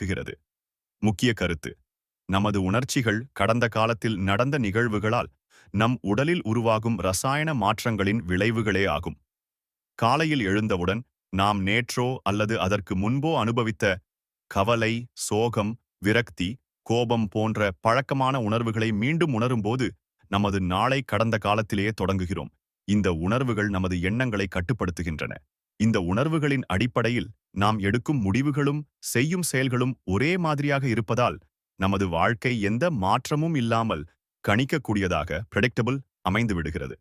விளக்குகிறது. முக்கிய கருத்து: நமது உணர்ச்சிகள் கடந்த காலத்தில் நடந்த நிகழ்வுகளால் நம் உடலில் உருவாகும் ரசாயன மாற்றங்களின் விளைவுகளே ஆகும். காலையில் எழுந்தவுடன் நாம் நேற்றோ அல்லது அதற்கு முன்போ அனுபவித்த கவலை, சோகம், விரக்தி, கோபம் போன்ற பழக்கமான உணர்வுகளை மீண்டும் உணரும்போது நமது நாளை கடந்த காலத்திலேயே தொடங்குகிறோம். இந்த உணர்வுகள் நமது எண்ணங்களை கட்டுப்படுத்துகின்றன. இந்த உணர்வுகளின் அடிப்படையில் நாம் எடுக்கும் முடிவுகளும் செய்யும் செயல்களும் ஒரே மாதிரியாக இருப்பதால் நமது வாழ்க்கை எந்த மாற்றமும் இல்லாமல் கணிக்கக்கூடியதாக predictable அமைந்து விடுகிறது.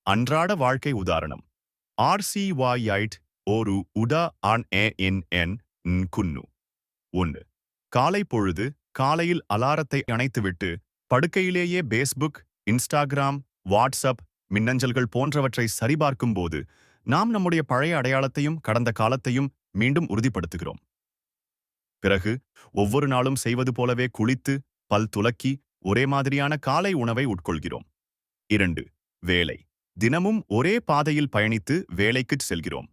அன்றாட வாழ்க்கை உதாரணம்: RCYIT ஒரு உடா ஆன் என் குன்னு 1. காலை பொழுது காலையில் அலாரத்தை அணைத்துவிட்டு படுக்கையிலேயே பேஸ்புக், இன்ஸ்டாகிராம், வாட்ஸ்அப், மின்னஞ்சல்கள் போன்றவற்றை சரிபார்க்கும்போது நாம் நம்முடைய பழைய அடையாளத்தையும் கடந்த காலத்தையும் மீண்டும் உறுதிப்படுத்துகிறோம். பிறகு ஒவ்வொரு நாளும் செய்வது போலவே குளித்து பல் துலக்கி ஒரே மாதிரியான காலை உணவை உட்கொள்கிறோம். 2. வேலை. தினமும் ஒரே பாதையில் பயணித்து வேலைக்குச் செல்கிறோம்.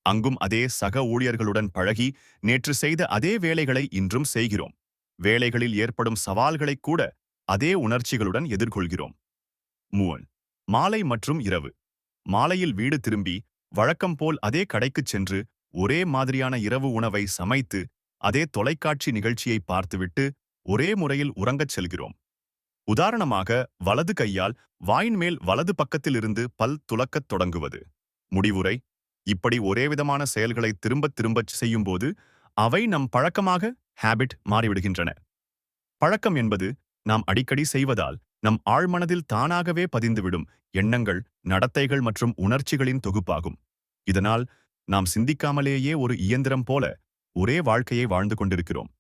அங்கும் அதே சக ஊழியர்களுடன் பழகி நேற்று செய்த அதே வேலைகளை இன்றும் செய்கிறோம். வேலைகளில் ஏற்படும் சவால்களை கூட அதே உணர்ச்சிகளுடன் எதிர்கொள்கிறோம். 3. மாலை மற்றும் இரவு. மாலையில் வீடு திரும்பி வழக்கம் போல் அதே கடைக்குச் சென்று ஒரே மாதிரியான இரவு உணவை சமைத்து அதே தொலைக்காட்சி நிகழ்ச்சியை பார்த்துவிட்டு ஒரே முறையில் உறங்கச் செல்கிறோம். உதாரணமாக, வலது கையால் வாயின் மேல் வலது பக்கத்திலிருந்து பல் துலக்கத் தொடங்குவது. முடிவுரை: இப்படி ஒரேவிதமான செயல்களை திரும்பத் திரும்பச் செய்யும்போது அவை நம் பழக்கமாக ஹேபிட் மாறிவிடுகின்றன. பழக்கம் என்பது நாம் அடிக்கடி செய்வதால் நம் ஆழ்மனதில் தானாகவே பதிந்துவிடும் எண்ணங்கள், நடத்தைகள் மற்றும் உணர்ச்சிகளின் தொகுப்பாகும். இதனால் நாம் சிந்திக்காமலேயே ஒரு இயந்திரம் போல ஒரே வாழ்க்கையை வாழ்ந்து கொண்டிருக்கிறோம்.